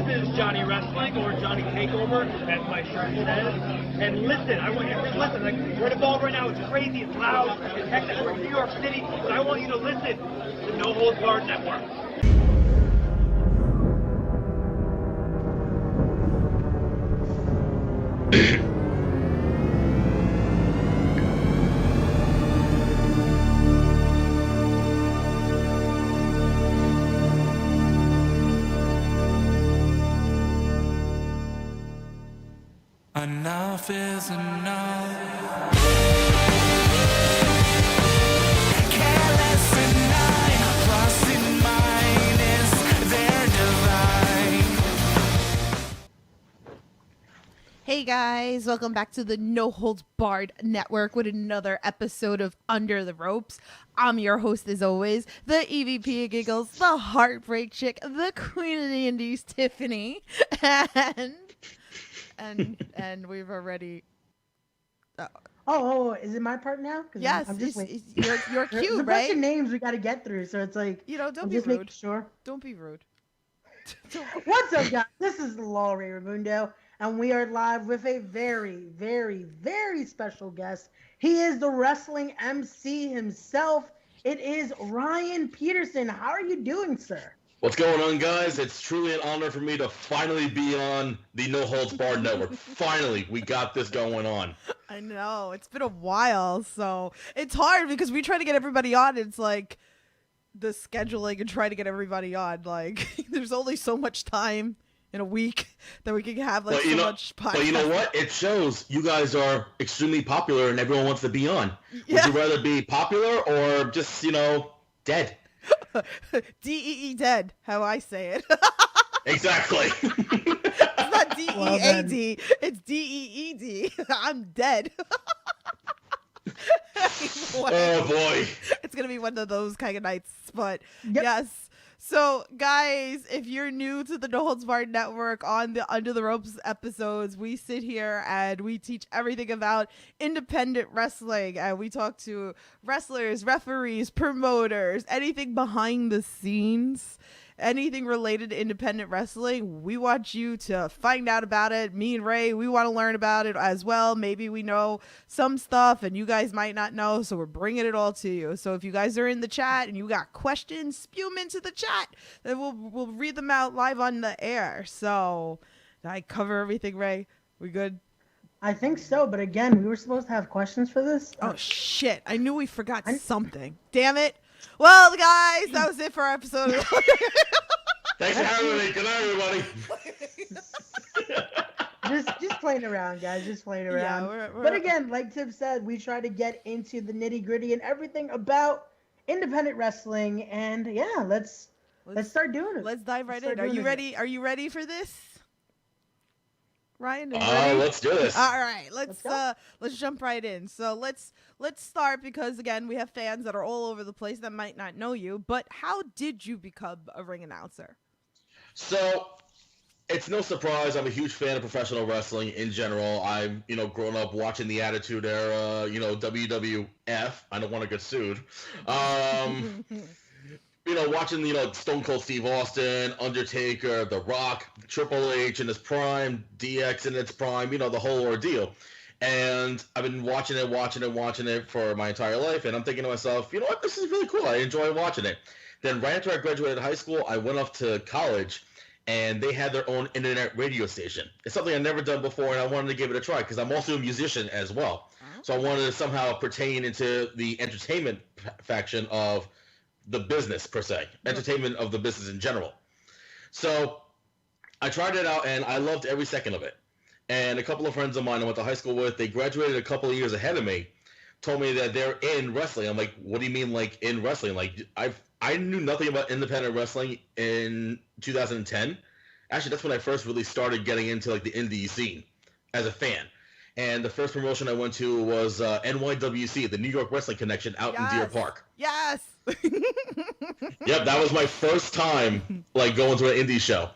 This is Johnny Wrestling, or Johnny Takeover, as my shirt says. And listen, I want you to listen. Like, we're involved right now. It's crazy. It's loud. It's hectic. We're in New York City. But I want you to listen to the No Holds Barred Network. Enough is enough. Careless and nine, plus and minus, they're divine. Hey guys, welcome back to the No Holds Barred Network with another episode of Under the Ropes. I'm your host as always, the EVP of Giggles, the Heartbreak Chick, the Queen of the Indies, Tiffany, and we've already. Is it my part now? Yes, I'm just waiting. You're cute, There's a right? bunch of names we got to get through, so it's like Don't I'm be just rude. making sure. Don't be rude. What's up, guys? This is Ray Ramundo, and we are live with a very, very, very special guest. He is the wrestling MC himself. It is Ryan Peterson. How are you doing, sir? What's going on, guys? It's truly an honor for me to finally be on the No Holds Barred Network. Finally, we got this going on. I know. It's been a while, so it's hard because we try to get everybody on. It's like the scheduling and trying to get everybody on. Like, there's only so much time in a week that we can have much podcast. But you know what? It shows you guys are extremely popular and everyone wants to be on. Yeah. Would you rather be popular or just, dead? D-E-E dead, how I say it. Exactly. It's not D-E-A-D, it's D-E-E-D. I'm dead. Anyway, Oh, boy. it's going to be one of those kind of nights, but Yep. yes. So, guys, if you're new to the No Holds Barred Network, on the Under the Ropes episodes, we sit here and we teach everything about independent wrestling. And we talk to wrestlers, referees, promoters, anything behind the scenes, anything related to independent wrestling. We want you to find out about it. Me and Ray, we want to learn about it as well. Maybe we know some stuff and you guys might not know, so we're bringing it all to you. So if you guys are in the chat and you got questions, spew them into the chat. Then we'll read them out live on the air. So did I cover everything, Ray? We good? I think so, but again, we were supposed to have questions for this. Oh, shit. I knew we forgot something. Damn it. Well, guys, that was it for our episode. Thanks for having me. Good night, everybody. just playing around, guys. Just playing around. Yeah, we're But again, like Tiff said, we try to get into the nitty gritty and everything about independent wrestling. And yeah, let's start doing it. Let's dive right Let's in. start Are you doing ready? Are you ready for this? Ryan, are you ready? Let's do this. All right, Let's go. let's jump right in. So let's start because again, we have fans that are all over the place that might not know you. But how did you become a ring announcer? So, it's no surprise. I'm a huge fan of professional wrestling in general. I've, grown up watching the Attitude Era, WWF. I don't want to get sued. Watching, Stone Cold Steve Austin, Undertaker, The Rock, Triple H in his prime, DX in its prime, the whole ordeal. And I've been watching it for my entire life. And I'm thinking to myself, you know what, this is really cool. I enjoy watching it. Then right after I graduated high school, I went off to college, and they had their own internet radio station. It's something I've never done before, and I wanted to give it a try because I'm also a musician as well. So I wanted to somehow pertain into the entertainment faction of the business, per se. Entertainment of the business in general. So I tried it out, and I loved every second of it. And a couple of friends of mine I went to high school with, they graduated a couple of years ahead of me, told me that they're in wrestling. I'm like, what do you mean, like, in wrestling? Like, I knew nothing about independent wrestling in 2010. Actually, that's when I first really started getting into, like, the indie scene as a fan. And the first promotion I went to was NYWC, the New York Wrestling Connection, out in Deer Park. Yes. Yep, that was my first time, like, going to an indie show.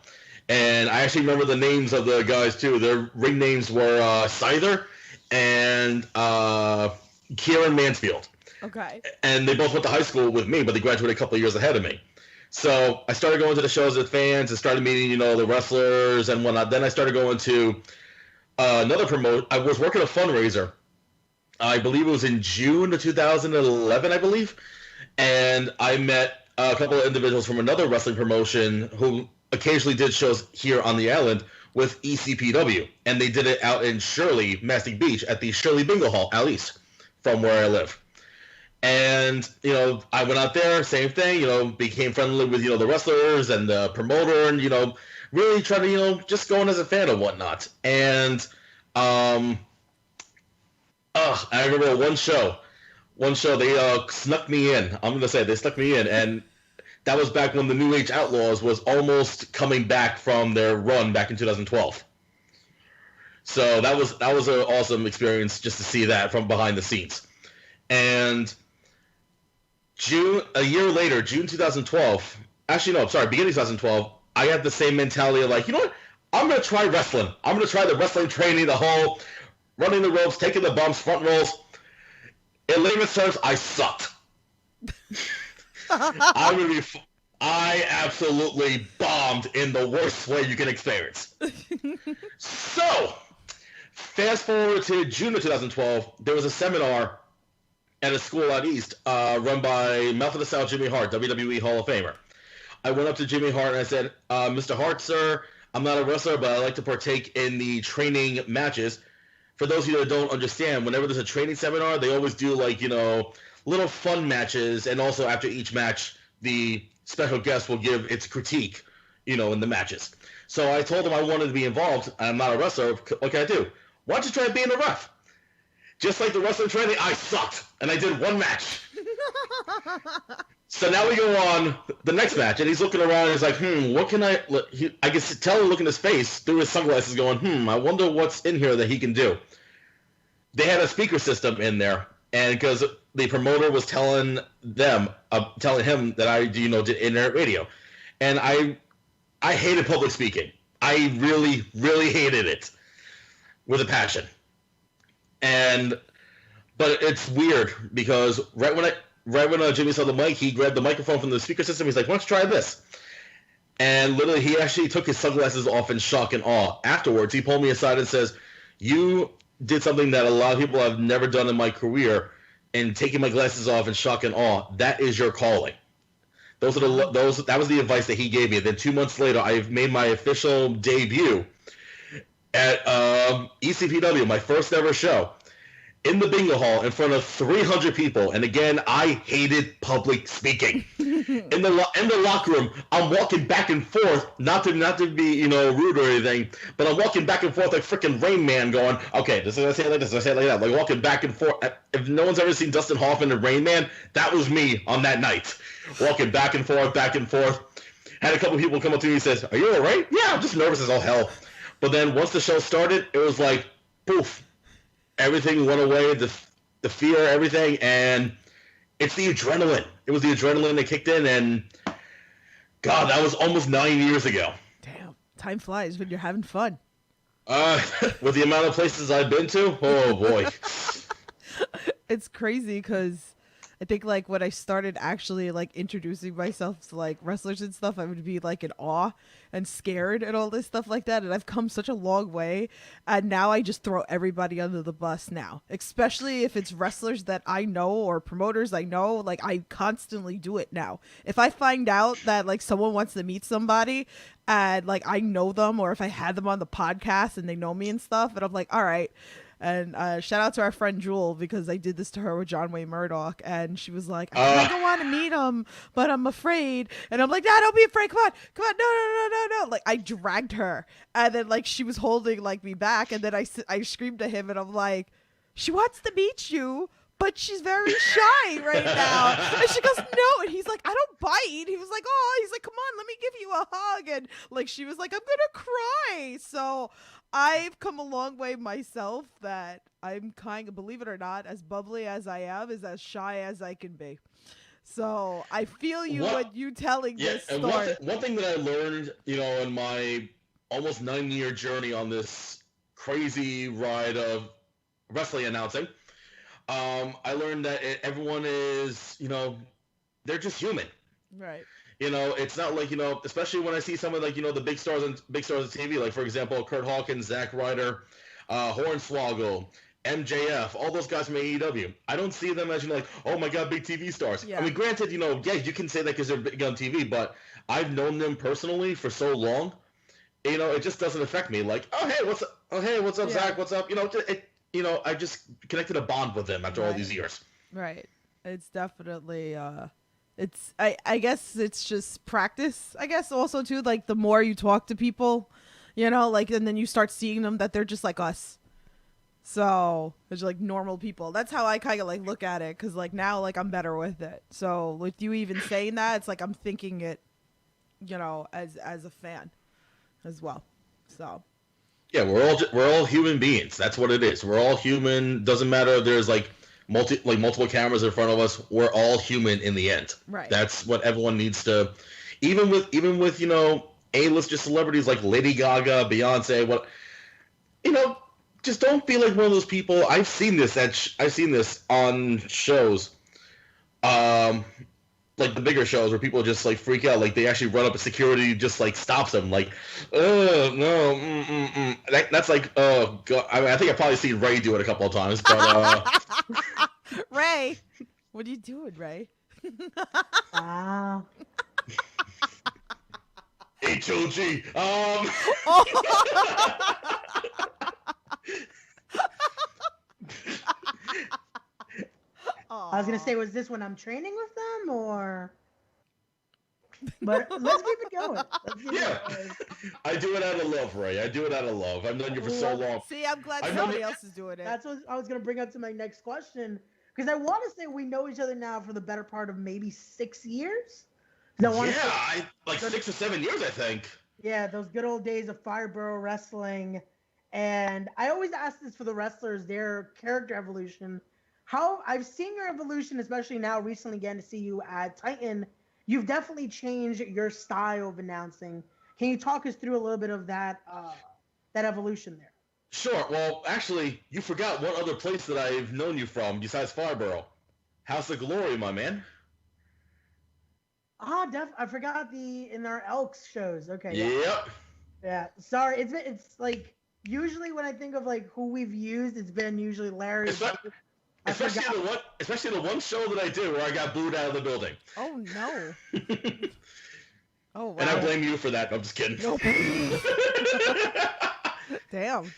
And I actually remember the names of the guys, too. Their ring names were Scyther and Kieran Mansfield. Okay. And they both went to high school with me, but they graduated a couple of years ahead of me. So I started going to the shows with fans and started meeting, the wrestlers and whatnot. Then I started going to another promote. I was working a fundraiser. I believe it was in June of 2011, I believe. And I met a couple of individuals from another wrestling promotion who occasionally did shows here on the island with ECPW. And they did it out in Shirley, Mastic Beach, at the Shirley Bingo Hall, out east, from where I live. And, I went out there, same thing, became friendly with, the wrestlers and the promoter and, really try to, just go in as a fan and whatnot. And, I remember one show, they snuck me in. I'm going to say they snuck me in. And that was back when the New Age Outlaws was almost coming back from their run back in 2012. So that was an awesome experience just to see that from behind the scenes. And a year later, June 2012, beginning of 2012, I had the same mentality of like, you know what? I'm going to try wrestling. I'm going to try the wrestling training, the whole running the ropes, taking the bumps, front rolls. In layman's terms, I sucked. I absolutely bombed in the worst way you can experience. So, fast forward to June of 2012, there was a seminar at a school out east run by Mouth of the South Jimmy Hart, WWE Hall of Famer. I went up to Jimmy Hart and I said, Mr. Hart, sir, I'm not a wrestler, but I like to partake in the training matches. For those of you that don't understand, whenever there's a training seminar, they always do like, little fun matches. And also after each match, the special guest will give its critique, in the matches. So I told him I wanted to be involved. I'm not a wrestler. What can I do? Why don't you try being a ref? Just like the wrestling training, I sucked. And I did one match. So now we go on the next match, and he's looking around, and he's like, what can I can tell him, look in his face through his sunglasses going, I wonder what's in here that he can do. They had a speaker system in there, and because the promoter was telling him that I, did internet radio. And I hated public speaking. I really, really hated it with a passion. But it's weird because right when Jimmy saw the mic, he grabbed the microphone from the speaker system. He's like, why don't you try this? And literally, he actually took his sunglasses off in shock and awe. Afterwards, he pulled me aside and says, you did something that a lot of people have never done in my career, and taking my glasses off in shock and awe. That is your calling. That was the advice that he gave me. Then 2 months later, I've made my official debut at ECPW, my first ever show, in the bingo hall in front of 300 people. And again, I hated public speaking. In the locker room, I'm walking back and forth, not to be rude or anything, but I'm walking back and forth like freaking Rain Man, going, okay, this is I say it like this, I say it like that, like walking back and forth. If no one's ever seen Dustin Hoffman and Rain Man, that was me on that night, walking back and forth, back and forth. Had a couple people come up to me and says, "Are you all right?" "Yeah, I'm just nervous as all hell." But then once the show started, it was like, poof. Everything went away, the fear, everything, and it's the adrenaline. It was the adrenaline that kicked in, and God, that was almost 9 years ago. Damn, time flies when you're having fun. With the amount of places I've been to, oh boy. It's crazy because I think like when I started actually like introducing myself to like wrestlers and stuff, I would be like in awe and scared and all this stuff like that. And I've come such a long way. And now I just throw everybody under the bus now, especially if it's wrestlers that I know or promoters I know. Like I constantly do it now. If I find out that like someone wants to meet somebody and like I know them, or if I had them on the podcast and they know me and stuff, and I'm like, all right. And shout out to our friend Jewel, because I did this to her with John Wayne Murdoch, and she was like, I don't want to meet him, but I'm afraid. And I'm like, nah, don't be afraid. Come on. No. Like I dragged her, and then like she was holding like me back, and then I screamed at him, and I'm like, she wants to meet you, but she's very shy right now. And she goes, no. And he's like, I don't bite. He was like, oh, he's like, come on, let me give you a hug. And like, she was like, I'm going to cry. So I've come a long way myself, that I'm kind of, believe it or not, as bubbly as I am, is as shy as I can be. So I feel you when you telling this story. One thing that I learned, in my almost 9-year journey on this crazy ride of wrestling announcing, I learned that everyone is, they're just human. Right. It's not like, especially when I see some of like, the big stars on TV, like for example, Kurt Hawkins, Zack Ryder, Hornswoggle, MJF, all those guys from AEW. I don't see them as, like, oh my God, big TV stars. Yeah. I mean, granted, yeah, you can say that because they're big on TV, but I've known them personally for so long, it just doesn't affect me. Like, oh hey, what's up? Oh hey, what's up, Zach? What's up? I just connected a bond with them after all these years. Right. It's definitely I guess it's just practice. I guess also too, like the more you talk to people, like, and then you start seeing them that they're just like us. So it's like normal people. That's how I kind of like look at it. Cause like now, like I'm better with it. So with you even saying that, it's like I'm thinking it, as a fan as well. So. Yeah, we're all human beings. That's what it is. We're all human. Doesn't matter if there's like multiple cameras in front of us. We're all human in the end. Right. That's what everyone needs to. Even with A-list celebrities like Lady Gaga, Beyonce. Just don't be like one of those people. I've seen this on shows. Like the bigger shows where people just like freak out, like they actually run up and security just like stops them, like, no, that's like, oh God. I mean, I think I've probably seen Ray do it a couple of times, but Ray, what are you doing, Ray? Wow. HOG. I was gonna say, was this when I'm training with them, or? But let's keep it going. I do it out of love, Ray. I do it out of love. I've known you for so long. See, I'm glad somebody else is doing it. That's what I was gonna bring up to my next question, because I want to say we know each other now for the better part of maybe 6 years. Like 6 or 7 years, I think. Yeah, those good old days of Fireborough wrestling, and I always ask this for the wrestlers, their character evolution. How I've seen your evolution, especially now recently getting to see you at Titan. You've definitely changed your style of announcing. Can you talk us through a little bit of that evolution there? Sure. Well, actually, you forgot one other place that I've known you from besides Fireborough. House of Glory, my man. I forgot in our Elks shows. Okay. Yep. Yeah. Sorry. It's like usually when I think of like who we've used, it's been usually Larry. Especially the one show that I did where I got booed out of the building. Oh no. Oh wow. And I blame you for that. I'm just kidding. Nope. Damn.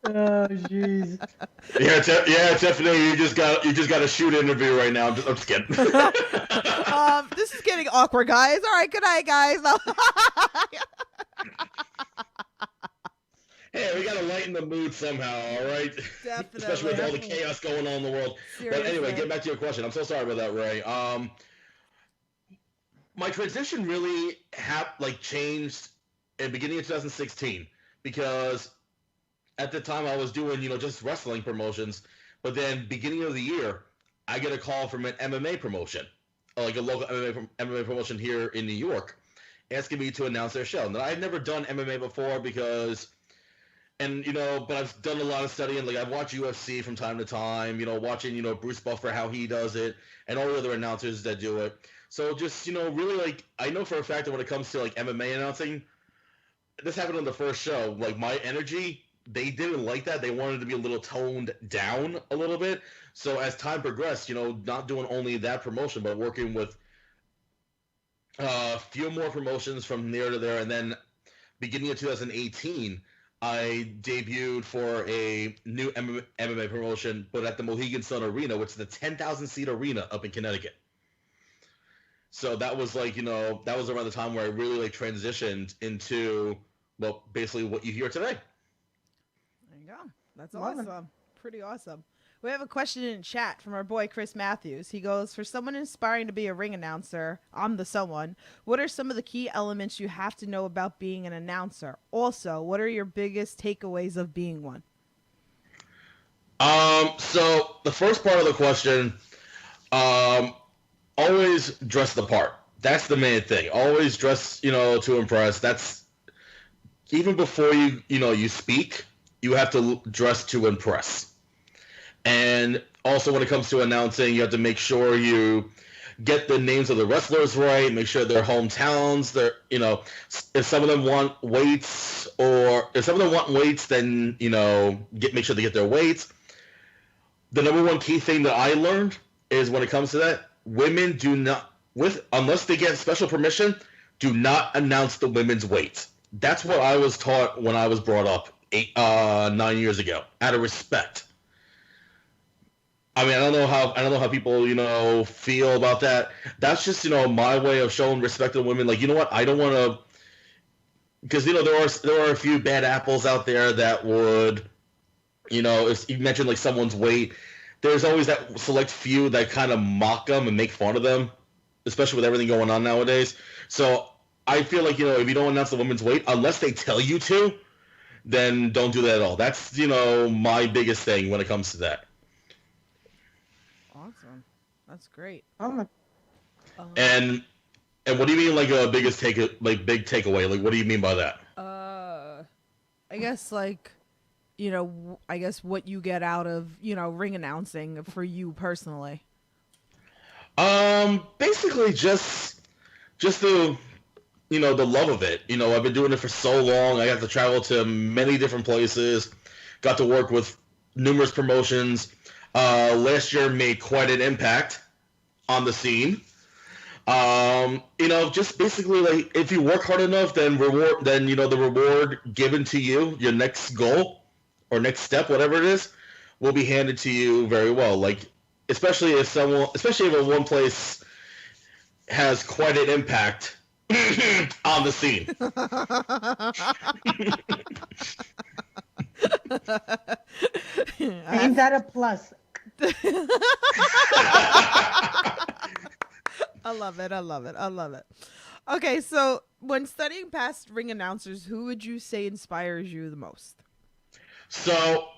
Oh jeez. Yeah, Tiffany, you just got a shoot interview right now. I'm just kidding. This is getting awkward, guys. All right, good night, guys. Hey, we gotta lighten the mood somehow, all right? Definitely. Especially with all the chaos going on in the world. Seriously. But anyway, get back to your question. I'm so sorry about that, Ray. My transition really changed in the beginning of 2016 because at the time I was doing, just wrestling promotions, but then beginning of the year, I get a call from an MMA promotion, like a local MMA promotion here in New York, asking me to announce their show. Now, I had never done MMA before but I've done a lot of studying. Like I've watched UFC from time to time, watching, Bruce Buffer, how he does it, and all the other announcers that do it. So just, really like, I know for a fact that when it comes to like MMA announcing, this happened on the first show, like my energy, they didn't like that. They wanted to be a little toned down a little bit. So as time progressed, not doing only that promotion, but working with a few more promotions from there to there. And then beginning of 2018, I debuted for a new MMA promotion, but at the Mohegan Sun Arena, which is the 10,000-seat arena up in Connecticut. So that was like, that was around the time where I really like transitioned into, well, basically what you hear today. There you go. That's awesome. Pretty awesome. We have a question in chat from our boy Chris Matthews. He goes, for someone inspiring to be a ring announcer, I'm the someone, what are some of the key elements you have to know about being an announcer? Also, what are your biggest takeaways of being one? So the first part of the question, always dress the part. That's the main thing. Always dress, to impress. That's even before you speak, you have to dress to impress. And also when it comes to announcing, you have to make sure you get the names of the wrestlers right, make sure their hometowns, their, you know, if some of them want weights, then, you know, make sure they get their weights. The number one key thing that I learned is when it comes to that, women do not, unless they get special permission, do not announce the women's weights. That's what I was taught when I was brought up 9 years ago, out of respect. I mean, I don't know how people, you know, feel about that. That's just, you know, my way of showing respect to women. Like, you know what? I don't want to, because, you know, there are a few bad apples out there that would, you know, if you mentioned like someone's weight, there's always that select few that kind of mock them and make fun of them, especially with everything going on nowadays. So I feel like, you know, if you don't announce the women's weight, unless they tell you to, then don't do that at all. That's, you know, my biggest thing when it comes to that. Awesome. That's great. And what do you mean, like, a big takeaway? Like, what do you mean by that? I guess, like, you know, I guess what you get out of, you know, ring announcing for you personally. Basically just the, you know, the love of it. You know, I've been doing it for so long. I got to travel to many different places, got to work with numerous promotions. Last year made quite an impact on the scene. You know, just basically, like, if you work hard enough, then you know, the reward given to you, your next goal or next step, whatever it is, will be handed to you very well. Like, especially if one place has quite an impact on the scene. Ain't that a plus? I love it. Okay, so when studying past ring announcers, who would you say inspires you the most? So,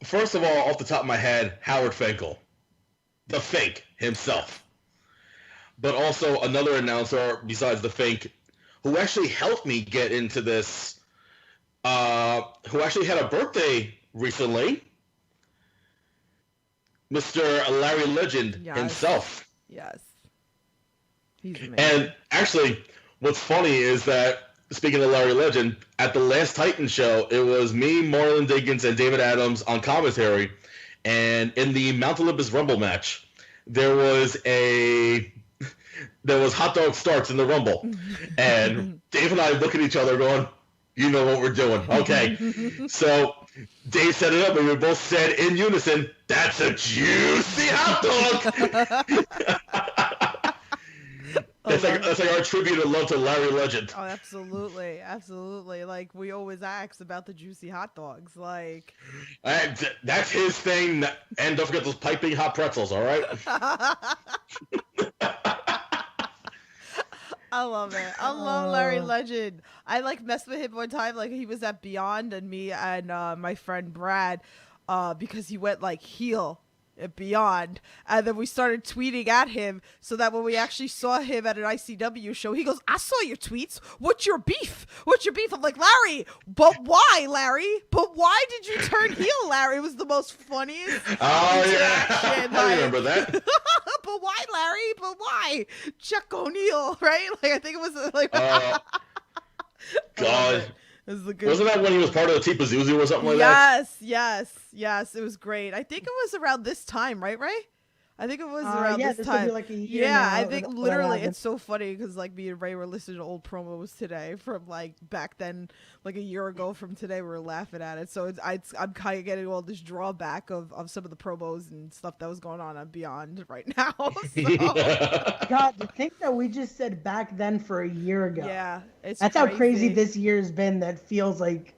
first of all, off the top of my head, Howard Finkel, the Fink himself. But also another announcer besides the Fink, who actually helped me get into this, who actually had a birthday recently, Mr. Larry Legend himself. Yes. He's amazing. And actually, what's funny is that, speaking of Larry Legend, at the last Titan show, it was me, Marlon Diggins, and David Adams on commentary. And in the Mount Olympus Rumble match, there was hot dog starts in the Rumble. And Dave and I look at each other going, you know what we're doing. Okay. So Dave set it up, and we both said in unison, that's a juicy hot dog. That's like our tribute of love to Larry Legend. Oh, absolutely. Like, we always ask about the juicy hot dogs. Like, that's his thing. And don't forget those piping hot pretzels, all right? I love it. I love Larry Legend. I like messed with him one time. Like, he was at Beyond, and me and my friend Brad, because he went like heel at Beyond, and then we started tweeting at him, so that when we actually saw him at an ICW show, he goes, I saw your tweets. What's your beef? I'm like, Larry, but why, Larry? But why did you turn heel, Larry? It was the most funniest. Oh, yeah. I remember that. But why, Larry? But why? Chuck O'Neal, right? Like, I think it was like... God. Wasn't that when he was part of the T Pazuzu or something like that? Yes. It was great. I think it was around this time, right, Ray? I think it was around this time. Will be like a year yeah, now, I think literally it's so funny because like me and Ray were listening to old promos today from like back then, like a year ago from today. We were laughing at it. So I'm kind of getting all this drawback of some of the promos and stuff that was going on Beyond right now. So. God, to think that we just said back then for a year ago. Yeah, that's how crazy this year's been. That feels like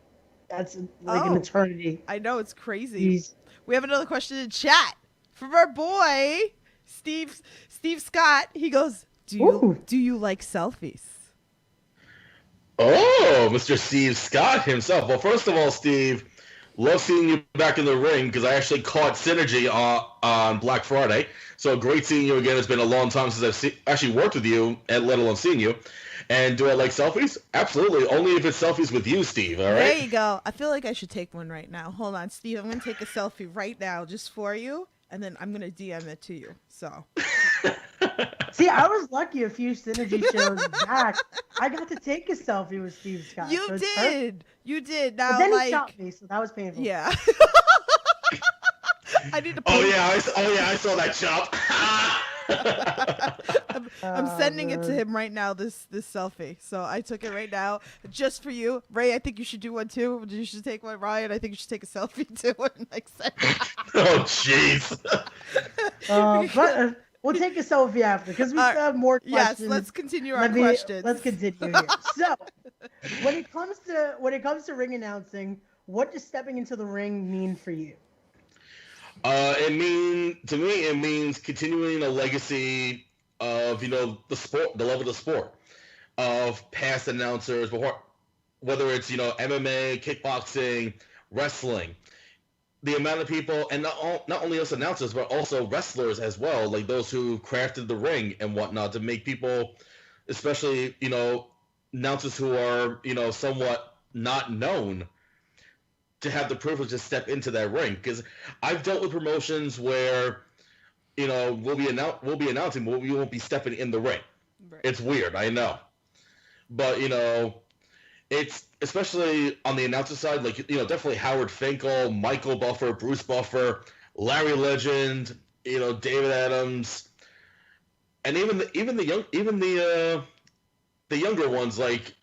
that's like an eternity. I know, it's crazy. Jeez. We have another question in chat from our boy Steve Scott. He goes, do you like selfies? Oh, Mr. Steve Scott himself. Well, first of all, Steve, love seeing you back in the ring because I actually caught Synergy on Black Friday. So great seeing you again. It's been a long time since I've actually worked with you, and let alone seen you. And do I like selfies? Absolutely. Only if it's selfies with you, Steve. All right? There you go. I feel like I should take one right now. Hold on, Steve. I'm going to take a selfie right now just for you. And then I'm going to DM it to you. So. See, I was lucky a few Synergy shows back. I got to take a selfie with Steve Scott. You so it's did. perfect. You did. But Now, then like, he shot me, so that was painful. yeah. I need to. Oh yeah, I saw that chop. I'm sending it to man. him right now. This selfie. So I took it right now, just for you, Ray. I think you should do one too. You should take one, Ryan. I think you should take a selfie too, and like send it. Oh jeez. But we'll take a selfie after because we still have more questions. Yes, let's continue our questions. Let's continue here. So, when it comes to ring announcing, what does stepping into the ring mean for you? To me, it means continuing a legacy of the sport, the love of the sport, of past announcers, whether it's MMA, kickboxing, wrestling. The amount of people, and not only us announcers, but also wrestlers as well, like those who crafted the ring and whatnot, to make people, especially announcers who are somewhat not known, to have the privilege to step into that ring. Because I've dealt with promotions where we'll be announcing, but we won't be stepping in the ring. Right. It's weird, I know, but it's especially on the announcer side, like definitely Howard Finkel, Michael Buffer, Bruce Buffer, Larry Legend, David Adams, and even the younger ones like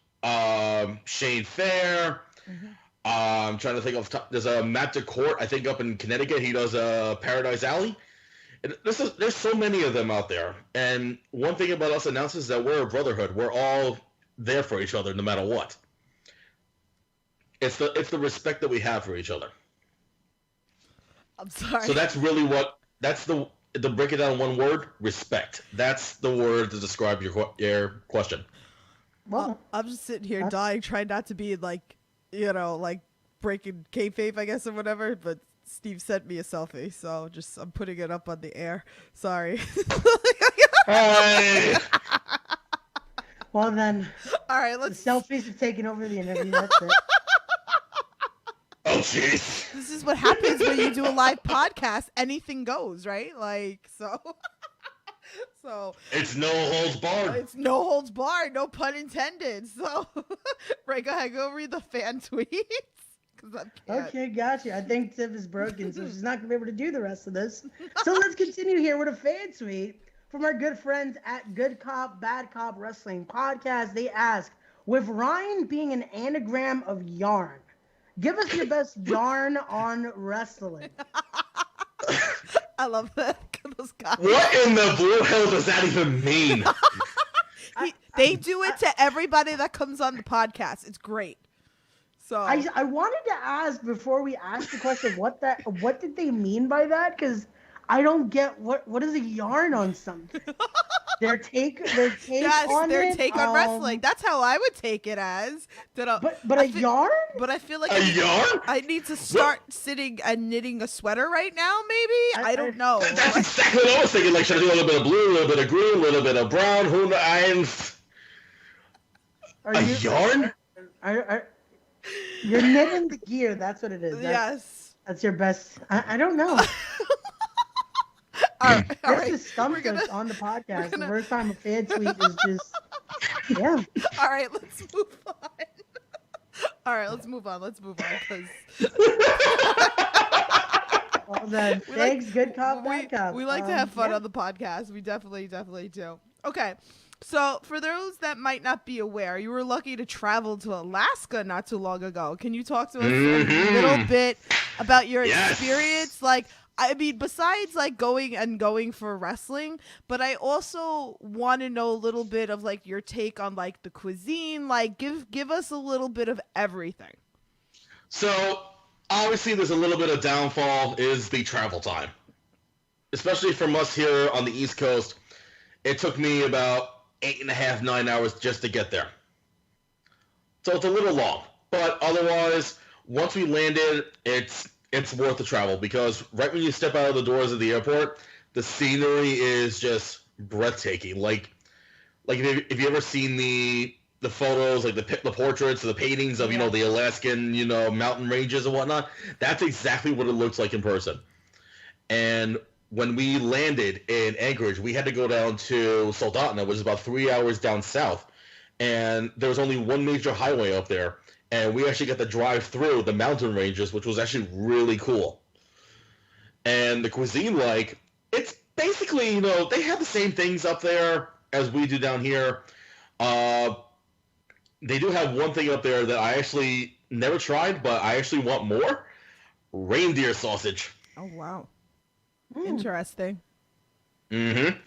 Shane Fair. Mm-hmm. I'm trying to think of there's a Matt DeCourt, I think, up in Connecticut. He does Paradise Alley. And there's so many of them out there. And one thing about us announcers is that we're a brotherhood. We're all there for each other no matter what. It's the respect that we have for each other. I'm sorry. So that's really to break it down in one word, respect. That's the word to describe your question. Well, I'm just sitting here dying, trying not to be like breaking kayfabe, I guess, or whatever. But Steve sent me a selfie, so I'm putting it up on the air. Sorry. Hey. well then. All right, The selfies have taken over the interview. That's it. Oh jeez. This is what happens when you do a live podcast. Anything goes, right? Like so. So It's no holds barred. it's no holds barred, no pun intended. So, right, go ahead, go read the fan tweets. Okay, gotcha. I think Tiff is broken, so she's not gonna be able to do the rest of this. So let's continue here with a fan tweet from our good friends at Good Cop, Bad Cop Wrestling Podcast. They ask, with Ryan being an anagram of yarn, give us your best yarn on wrestling. I love that. Those guys. What in the blue hell does that even mean? They do it to everybody that comes on the podcast. It's great. So I wanted to ask before we ask the question, what did they mean by that? Because I don't get what is a yarn on something. Their take on wrestling. That's how I would take it as. But a yarn? But I feel like A yarn? I need to start sitting and knitting a sweater right now. Maybe I don't know. That's exactly what I was thinking. Like, should I do a little bit of blue, a little bit of green, a little bit of brown? Who knows? Yarn? You're knitting the gear. That's what it is. Yes. That's your best. I don't know. All right. This is stumped us on the podcast. The first time a fan tweet is just, yeah. All right, let's move on. All right, let's move on. Because Well then, thanks, Good Cop, Bad Cop. we like to have fun on the podcast. We definitely do. Okay. So, for those that might not be aware, you were lucky to travel to Alaska not too long ago. Can you talk to us a little bit about your experience? Like, I mean, besides like going for wrestling, but I also want to know a little bit of like your take on like the cuisine. Like, give us a little bit of everything. So, obviously, there's a little bit of downfall is the travel time. Especially from us here on the East Coast, it took me about 8.5, 9 hours just to get there. So it's a little long. But otherwise, once we landed, it's worth the travel because right when you step out of the doors of the airport, the scenery is just breathtaking. Like if you ever seen the photos, like the portraits, the paintings of the Alaskan mountain ranges and whatnot, that's exactly what it looks like in person. And when we landed in Anchorage, we had to go down to Soldotna, which is about 3 hours down south. And there was only one major highway up there. And we actually got to drive through the mountain ranges, which was actually really cool. And the cuisine, like, it's basically, you know, they have the same things up there as we do down here. They do have one thing up there that I actually never tried, but I actually want more. Reindeer sausage. Oh, wow. Interesting. Mm-hmm.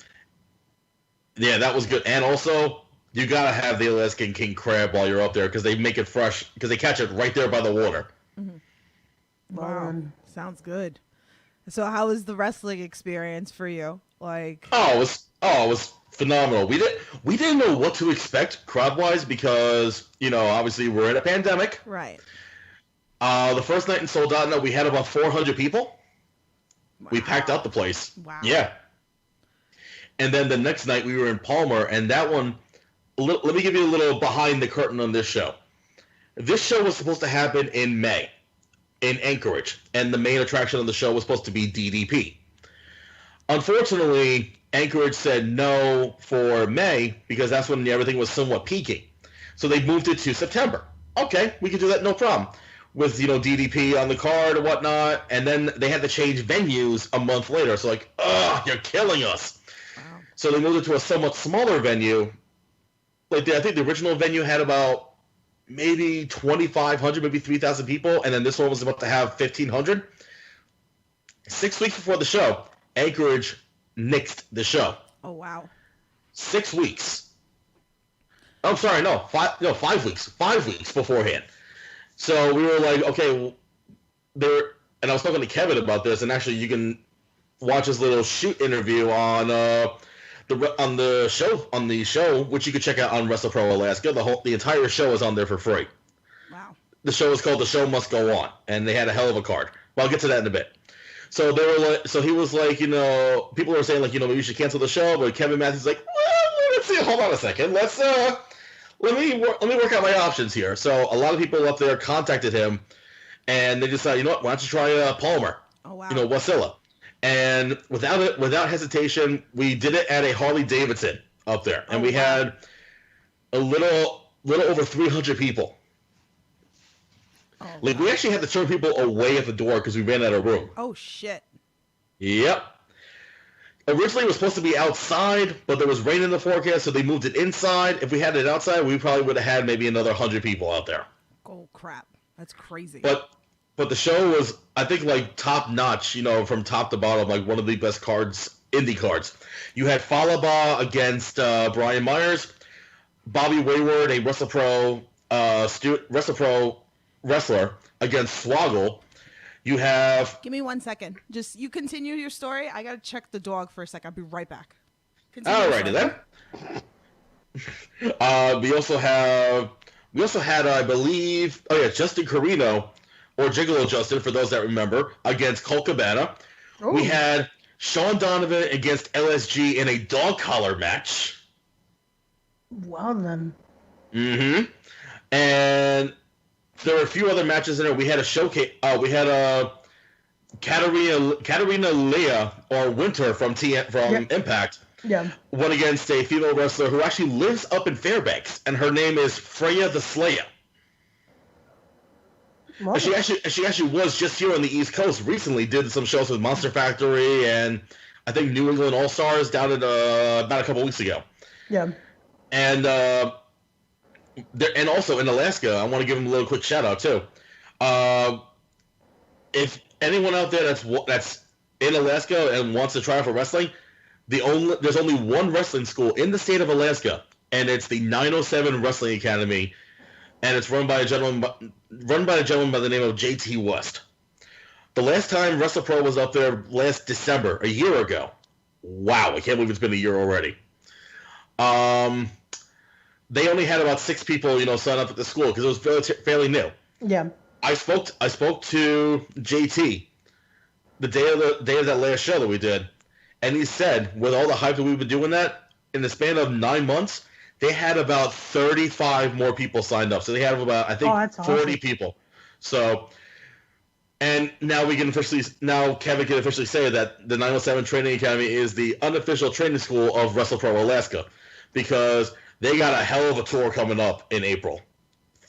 Yeah, that was good. And also, you gotta have the Alaskan king crab while you're up there because they make it fresh, because they catch it right there by the water. Wow. Sounds good. So how was the wrestling experience for you? Like, it was phenomenal. We didn't know what to expect crowd-wise because, you know, obviously we're in a pandemic. right. The first night in Soldotna, we had about 400 people. Wow. We packed out the place. Wow. Yeah. And then the next night we were in Palmer, and that one, let me give you a little behind the curtain on this show. This show was supposed to happen in May in Anchorage, and the main attraction of the show was supposed to be DDP. Unfortunately, Anchorage said no for May because that's when everything was somewhat peaking. So they moved it to September. Okay, we can do that, no problem. With, you know, DDP on the card and whatnot, and then they had to change venues a month later. So like, you're killing us. Wow. So they moved it to a somewhat smaller venue. Like, I think the original venue had about maybe 2,500, maybe 3,000 people, and then this one was about to have 1,500. 6 weeks before the show, Anchorage nixed the show. Oh, wow. 6 weeks. Oh, sorry, no, 5 weeks. 5 weeks beforehand. So we were like, okay, and I was talking to Kevin about this, and actually you can watch his little shoot interview on the show, which you can check out on WrestlePro Alaska. The entire show is on there for free. Wow. The show is called The Show Must Go On, and they had a hell of a card. Well, I'll get to that in a bit. So they were like, so he was like, you know, people were saying like, you know, maybe you should cancel the show, but Kevin Matthews like, well, let's see, hold on a second, let me work out my options here. So a lot of people up there contacted him, and they decided, you know what, why don't you try Palmer? Oh, wow. You know, Wasilla. And without hesitation, we did it at a Harley Davidson up there, and we had a little over 300 people. Oh, Like, wow. we actually had to turn people away at the door because we ran out of room. Oh, shit. Yep. Originally, it was supposed to be outside, but there was rain in the forecast, so they moved it inside. If we had it outside, we probably would have had maybe another 100 people out there. Oh, crap. That's crazy. But the show was, I think, like, top-notch, you know, from top to bottom, like one of the best cards, indie cards. You had Falaba against Brian Myers, Bobby Wayward, a WrestlePro wrestler, against Swoggle. You have... Give me 1 second. Just, you continue your story. I gotta check the dog for a sec. I'll be right back. Continue your Alrighty story. then. We also had, I believe, Justin Carino, or Gigolo Justin, for those that remember, against Colt Cabana. Ooh. We had Sean Donovan against LSG in a dog collar match. Well then. Mm-hmm. And there were a few other matches in there. We had a showcase. We had Katarina Leah, or Winter from Impact. Yeah. Went against a female wrestler who actually lives up in Fairbanks, and her name is Freya the Slayer. Well, And she actually was just here on the East Coast recently. Did some shows with Monster Factory and I think New England All Stars down at about a couple weeks ago. yeah. And and also in Alaska, I want to give them a little quick shout out too. If anyone out there that's in Alaska and wants to try out for wrestling, there's only one wrestling school in the state of Alaska, and it's the 907 Wrestling Academy, and it's run by a gentleman by the name of JT West. The last time WrestlePro was up there last December, a year ago. Wow, I can't believe it's been a year already. They only had about 6 people, sign up at the school because it was fairly new. Yeah. I spoke to JT the day of that last show that we did, and he said, with all the hype that we've been doing that, in the span of 9 months, they had about 35 more people signed up. So they had about, I think, 40 awesome. people. So And now Kevin can officially say that the 907 Training Academy is the unofficial training school of WrestlePro Alaska, because they got a hell of a tour coming up in April.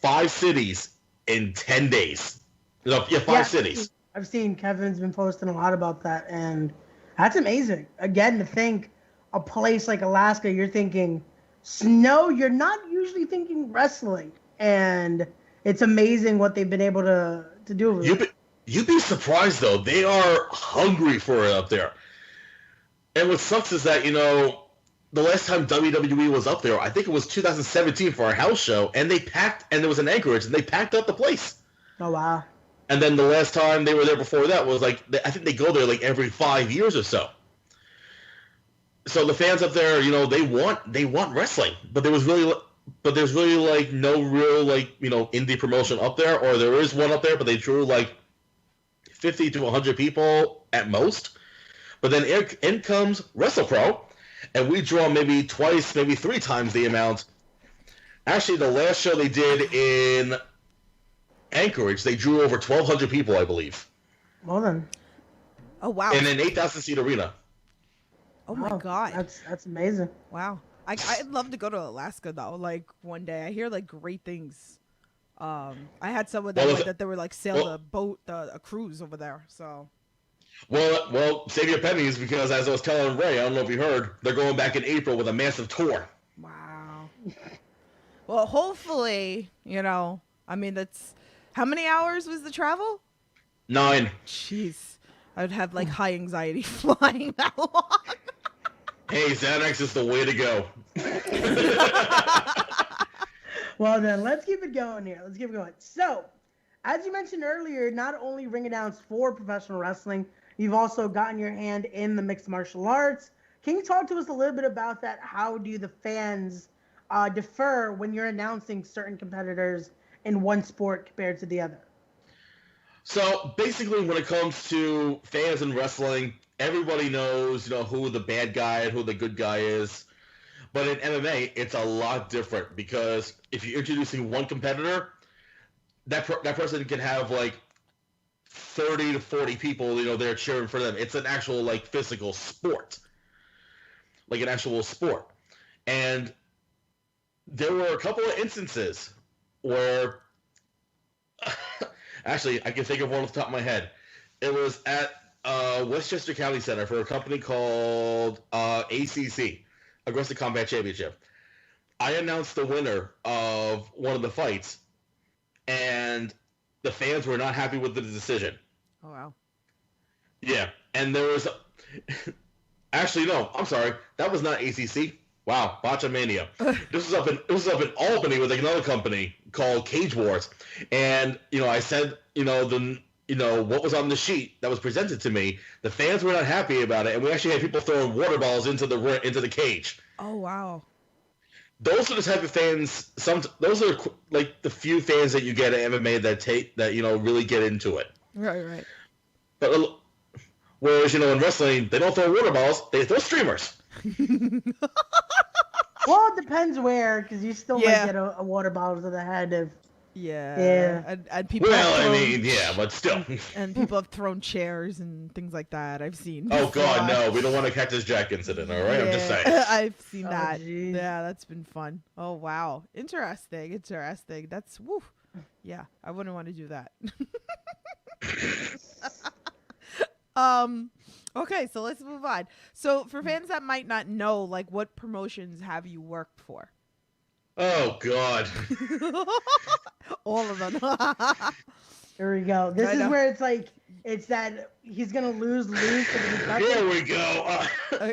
5 cities in 10 days. No, yeah, 5 cities. I've seen Kevin's been posting a lot about that, and that's amazing. Again, to think a place like Alaska, you're thinking snow, you're not usually thinking wrestling, and it's amazing what they've been able to do. You'd be surprised, though. They are hungry for it up there. And what sucks is that, the last time WWE was up there, I think it was 2017 for a house show, and and it was in Anchorage, and they packed up the place. Oh, wow. And then the last time they were there before that was I think they go there every 5 years or so. So the fans up there, they want wrestling, but there's really no real indie promotion up there, or there is one up there, but they drew 50 to 100 people at most. But then in comes WrestlePro, and we draw maybe twice, maybe 3 times the amount. Actually, the last show they did in Anchorage, they drew over 1,200 people, I believe. Well then. Oh, wow. In an 8,000-seat arena. Oh, my God. That's amazing. Wow. I'd love to go to Alaska, though, one day. I hear, great things. I had someone that they were, sail a boat, a cruise over there, so... Well, save your pennies, because as I was telling Ray, I don't know if you heard, they're going back in April with a massive tour. Wow. Well, hopefully, that's... How many hours was the travel? 9. Jeez. I would have, high anxiety flying that long. Hey, Xanax is the way to go. Well, then, let's keep it going here. Let's keep it going. So, as you mentioned earlier, not only ring announced for professional wrestling, you've also gotten your hand in the mixed martial arts. Can you talk to us a little bit about that? How do the fans defer when you're announcing certain competitors in one sport compared to the other? So basically, when it comes to fans in wrestling, everybody knows, who the bad guy and who the good guy is. But in MMA, it's a lot different, because if you're introducing one competitor, that person can have 30 to 40 people, there cheering for them. It's an actual physical sport, an actual sport. And there were a couple of instances where, actually, I can think of one off the top of my head. It was at Westchester County Center for a company called ACC, Aggressive Combat Championship. I announced the winner of one of the fights, and the fans were not happy with the decision. Oh, wow. Yeah, and there was... Actually, no, I'm sorry. That was not ACC. Wow, Botchamania. This was up in Albany with another company called Cage Wars, and I said what was on the sheet that was presented to me. The fans were not happy about it, and we actually had people throwing water balls into the cage. Oh, wow. Those are the type of fans. Those are the few fans that you get at MMA that really get into it. Right. But whereas in wrestling, they don't throw water balls; they throw streamers. Well, it depends where, because you still might get a water bottle to the head of... Yeah. And people but still. And people have thrown chairs and things like that. I've seen. Oh, God, no. We don't want a Cactus Jack incident, all right? Yeah, I'm just saying. I've seen that. Geez. Yeah, that's been fun. Oh, wow. Interesting. That's, woo. Yeah, I wouldn't want to do that. Okay, so let's move on. So for fans that might not know, what promotions have you worked for? Oh, God. All of them. Here we go. This is where it's that he's going to lose for the discussion. Here we go.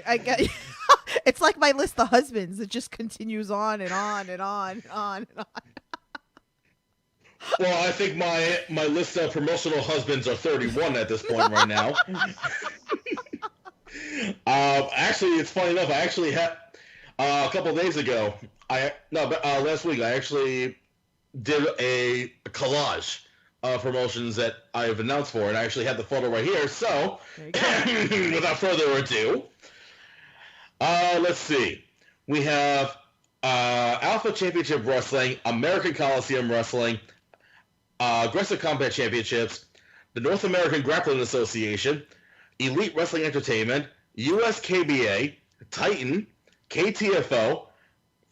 I get it's like my list of husbands. It just continues on and on and on and on and on. Well, I think my list of promotional husbands are 31 at this point right now. Actually, it's funny enough. I actually had a couple of days ago. Last week I actually did a collage of promotions that I've announced for, and I actually have the photo right here. So, without further ado, let's see. We have Alpha Championship Wrestling, American Coliseum Wrestling, Aggressive Combat Championships, the North American Grappling Association, Elite Wrestling Entertainment, USKBA, Titan, KTFO,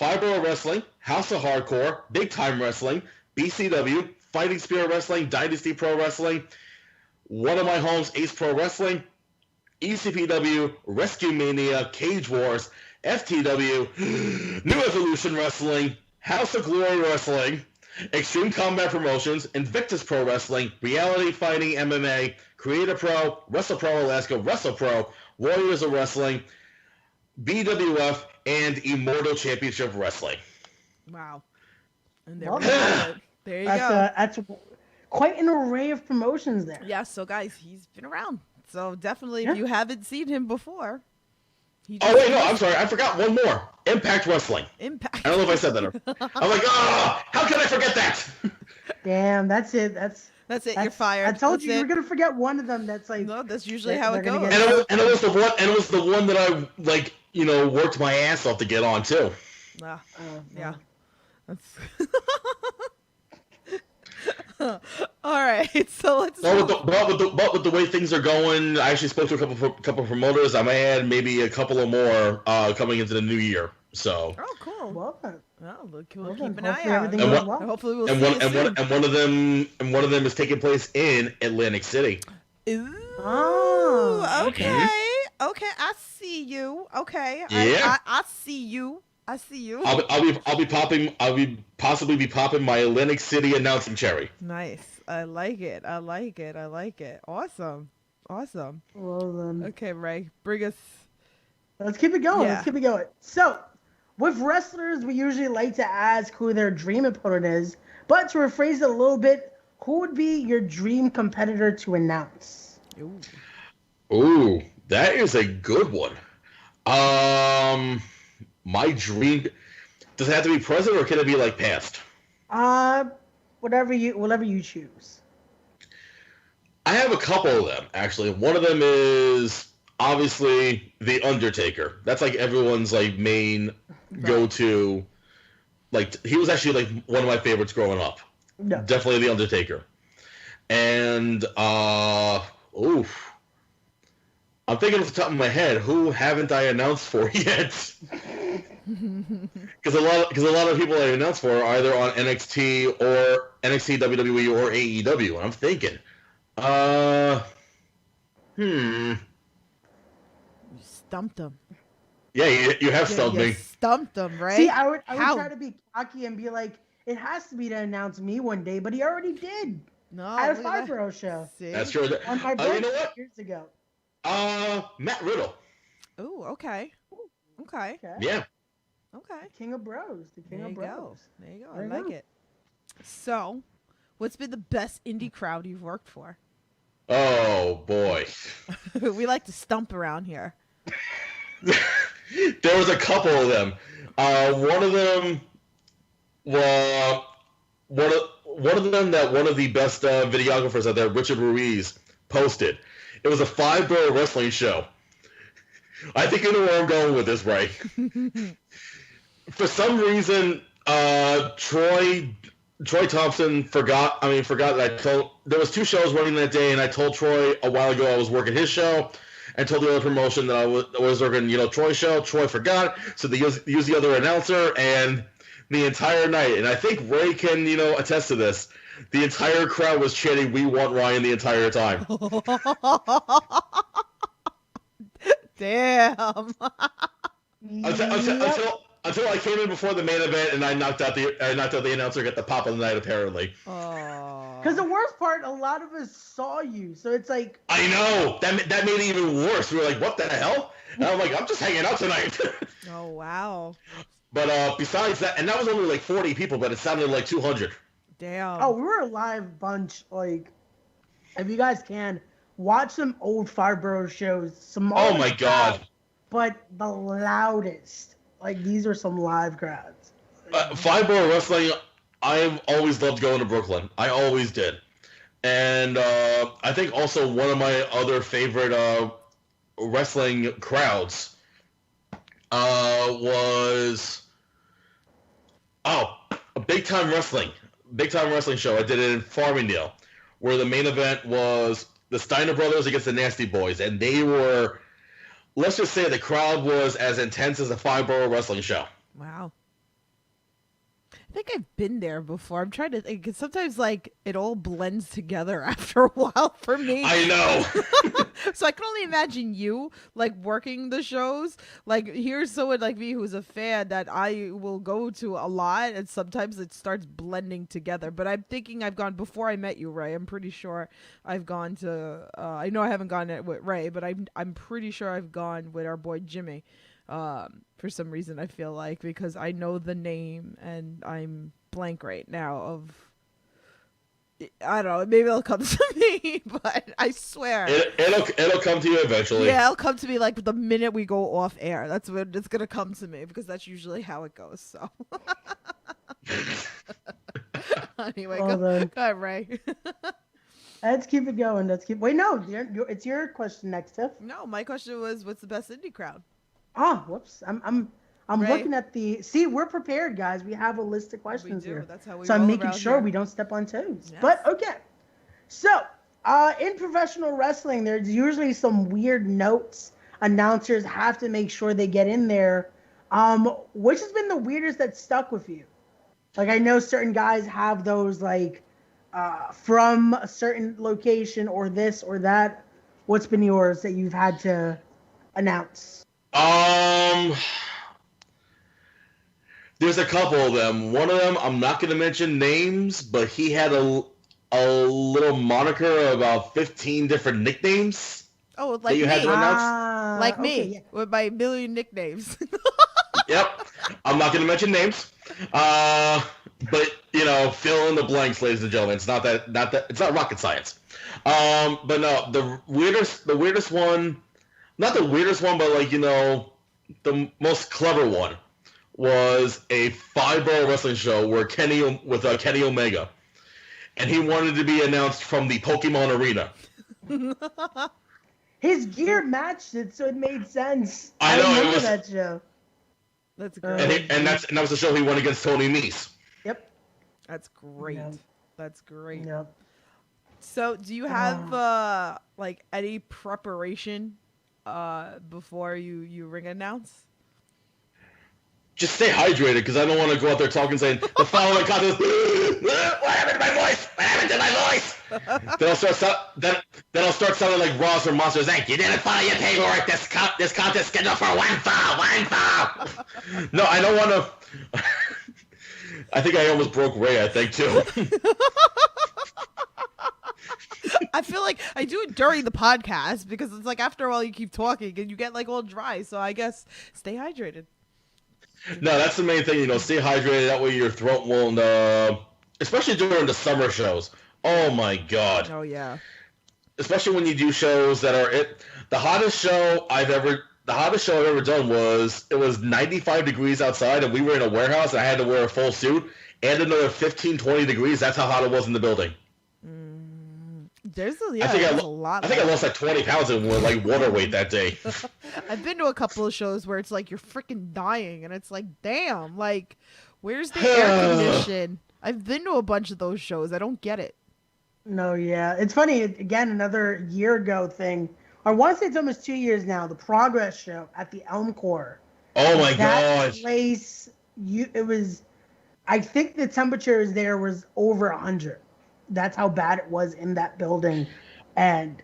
Fibro Wrestling, House of Hardcore, Big Time Wrestling, BCW, Fighting Spirit Wrestling, Dynasty Pro Wrestling, One of My Homes, Ace Pro Wrestling, ECPW, Rescue Mania, Cage Wars, FTW, New Evolution Wrestling, House of Glory Wrestling, Extreme Combat Promotions, Invictus Pro Wrestling, Reality Fighting MMA, Creator Pro, Wrestle Pro Alaska, Wrestle Pro, Warriors of Wrestling, BWF, and Immortal Championship Wrestling. Wow. And there Well, we have it. There you go. That's quite an array of promotions there. Yeah, so guys, he's been around. So definitely, if you haven't seen him before. Oh, wait, no, I'm sorry. I forgot one more. Impact Wrestling. Impact. I don't know if I said that. I'm like, how can I forget that? Damn, that's it. That's it. You're fired. I told That's you it. were gonna forget one of them. That's like No, that's usually they're how it gonna goes. get- And it was the one that I like, worked my ass off to get on too. Yeah. That's all right. So let's. But with the way things are going, I actually spoke to a couple promoters. I may add maybe a couple of more coming into the new year. So. Oh, cool. Well, Oh, look, we'll well, keep an hopefully eye out. everything And goes what- well. Hopefully, we'll And see one you and soon. one and one of them is taking place in Atlantic City. Ooh, Oh, okay. Okay, I see you. Okay. Yeah. I see you. I see you. I'll be possibly popping my Atlantic City announcing cherry. Nice. I like it. Awesome. Well then, Okay, Ray, bring us. let's keep it going. Yeah. Let's keep it going. So, with wrestlers, we usually like to ask who their dream opponent is, but to rephrase it a little bit, who would be your dream competitor to announce? Ooh, that is a good one. My dream, does it have to be present or can it be like past? Whatever you choose. I have a couple of them actually. One of them is obviously The Undertaker. That's like everyone's like main go-to. Like he was actually like one of my favorites growing up. No. Definitely The Undertaker. And I'm thinking off the top of my head, who haven't I announced for yet? Because a lot of people I announced for are either on NXT, WWE, or AEW, and I'm thinking, You stumped him. yeah, you have stumped You me. stumped him, right? See, I would How? try to be cocky and be like, it has to be to announce me one day, but he already did No. at a look at that. Fibro show See? That's true. on my You birthday know what? years ago. Matt Riddle. Ooh, okay. Okay. Okay. Yeah. Okay. King of Bros. The King There of you Bros. go. There you go. There I you like go. it. So, what's been the best indie crowd you've worked for? Oh boy. We like to stump around here. There was a couple of them. One of them was one of them that one of the best videographers out there, Richard Ruiz, posted. It was a 5-borough wrestling show. I think you know where I'm going with this, Ray. For some reason, Troy Thompson forgot that there was 2 shows running that day, and I told Troy a while ago I was working his show, and told the other promotion that I was working, Troy's show. Troy forgot, so they used the other announcer, and the entire night, and I think Ray can, attest to this, the entire crowd was chanting, "We want Ryan" the entire time. Damn. Until I came in before the main event and I knocked out the announcer, got the pop of the night apparently. Oh. Because the worst part, a lot of us saw you, so it's like, I know that made it even worse. We were like, "What the hell?" And I'm like, "I'm just hanging out tonight." Oh, wow. But besides that, and that was only like 40 people, but it sounded like 200. Damn. oh, we were a live bunch. Like, if you guys can, watch some old Fibro shows. Oh my God. But the loudest. Like, these are some live crowds. 5-borough wrestling, I've always loved going to Brooklyn. I always did. And I think also one of my other favorite wrestling crowds was a Big Time Wrestling show. I did it in Farmingdale. where the main event was the Steiner brothers against the Nasty Boys, and they were, let's just say, the crowd was as intense as a 5-borough wrestling show. Wow. I think I've been there before. I'm trying to think, 'cause sometimes like it all blends together after a while for me. I know. So I can only imagine you like working the shows. Like here's someone like me who's a fan that I will go to a lot, and sometimes it starts blending together. But I'm thinking I've gone before I met you, Ray. I'm pretty sure I've gone to. I know I haven't gone with Ray, but I'm pretty sure I've gone with our boy Jimmy. For some reason I feel like, because I know the name and I'm blank right now of, I don't know, maybe it'll come to me, but I swear It'll come to you eventually. yeah, it'll come to me like the minute we go off air. That's when it's gonna come to me, because that's usually how it goes. So anyway, go ahead, Ray. Let's keep it going. Wait, no, it's your question next, Tiff. No, my question was, what's the best indie crowd? Oh, whoops. I'm Right. looking at see, we're prepared, guys. We have a list of questions We do. here. That's how we So I'm roll making around sure here. we don't step on toes. Yes. But okay. So, in professional wrestling, there's usually some weird notes announcers have to make sure they get in there. Which has been the weirdest that stuck with you? Like, I know certain guys have those, like, from a certain location or this or that. What's been yours that you've had to announce? There's a couple of them. One of them, I'm not going to mention names, but he had a little moniker of about 15 different nicknames. Oh, that like you me. had to announce. Like Okay, me, yeah. with my million nicknames. Yep. I'm not going to mention names. But, fill in the blanks, ladies and gentlemen. It's not it's not rocket science. But no, the weirdest one, not the weirdest one, but the most clever one was a 5-borough wrestling show where Kenny Omega, and he wanted to be announced from the Pokemon Arena. His gear matched it, so it made sense. I know, remember that show. That's great. And that was the show he won against Tony Nese. Yep. That's great. Yep. That's great. Yep. So, do you have like any preparation before you ring announce? Just stay hydrated, because I don't want to go out there talking saying the following contest. What happened to my voice? What happened to my voice? then I'll start sounding like Ross from Monsters Inc. You didn't follow your paperwork. This contest is scheduled for one fall. No, I don't want to. I think I almost broke Ray. I think too. I feel like I do it during the podcast, because it's like after a while you keep talking and you get like all dry. So I guess stay hydrated. No, that's the main thing. Stay hydrated. That way your throat won't. Especially during the summer shows. Oh my God. Oh yeah. Especially when you do shows that are the hottest show I've ever done was 95 degrees outside, and we were in a warehouse, and I had to wear a full suit, and another 15, 20 degrees. That's how hot it was in the building. There's a lot. I think I lost like 20 pounds in water weight that day. I've been to a couple of shows where it's like you're freaking dying, and it's like, damn, like, where's the air condition? I've been to a bunch of those shows. I don't get it. No, yeah. It's funny, again, another year ago thing. I want to say it's almost 2 years now, the Progress show at the Elm Corps. Oh my That gosh. place, I think the temperatures there was over 100. That's how bad it was in that building. And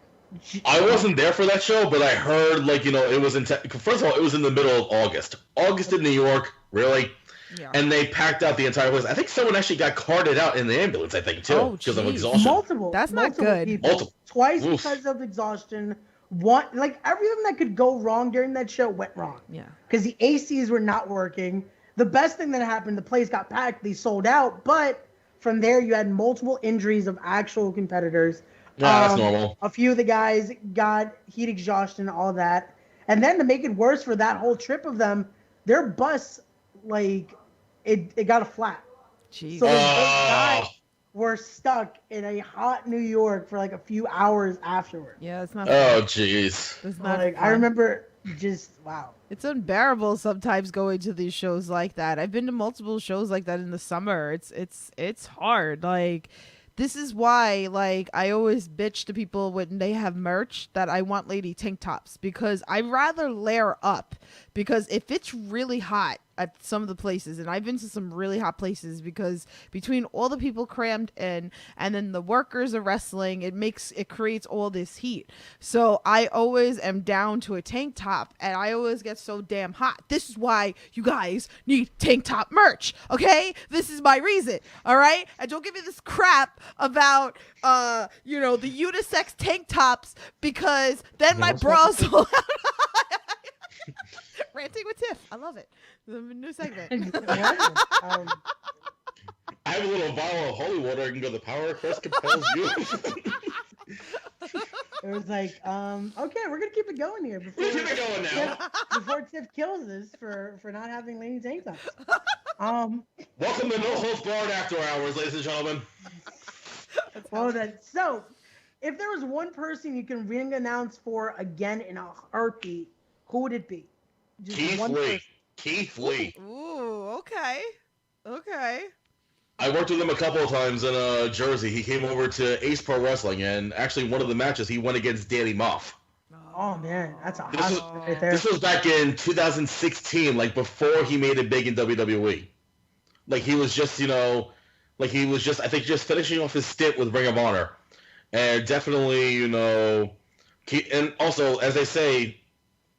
I wasn't there for that show, but I heard it was first of all, it was in the middle of August. August in New York, really? Yeah. And they packed out the entire place. I think someone actually got carted out in the ambulance, I think, too, Oh, because of geez. exhaustion. multiple. That's not multiple good. people. Multiple. Twice Oof. because of exhaustion. One, everything that could go wrong during that show went wrong. Yeah. Because the ACs were not working. The best thing that happened, the place got packed, they sold out, but from there you had multiple injuries of actual competitors. Yeah, that's normal. A few of the guys got heat exhaustion, all that. And then to make it worse for that whole trip of them, their bus, it got a flat. Jeez. So those guys were stuck in a hot New York for a few hours afterward. Yeah, it's not. Oh, jeez. It's not. I fun. remember just, wow. It's unbearable sometimes going to these shows like that. I've been to multiple shows like that in the summer. It's hard. This is why, like, I always bitch to people when they have merch that I want lady tank tops, because I'd rather layer up. Because if it's really hot at some of the places, and I've been to some really hot places, because between all the people crammed in and then the workers are wrestling, it creates all this heat. So I always am down to a tank top, and I always get so damn hot. This is why you guys need tank top merch, okay? This is my reason, all right? And don't give me this crap about the unisex tank tops, because then my bras will Ranting with Tiff. I love it. It's a new segment. I have a little vial of holy water. I can go, the power of Christ compels you. It was like, okay, we're gonna keep it going here We'll keep it going now. before Tiff kills us for not having lady tank tops. Welcome to No Holds Barred After Hours, ladies and gentlemen. So if there was one person you can ring announce for again in a heartbeat, who would it be? Just Keith one Lee. person. Keith Lee. Ooh, okay. I worked with him a couple of times in Jersey. He came over to Ace Pro Wrestling, and actually one of the matches he went against Danny Moff. Oh man, that's a This hot was- one right there. This was back in 2016, like before he made it big in WWE. Like he was just, I think just finishing off his stint with Ring of Honor. And definitely, and also, as they say,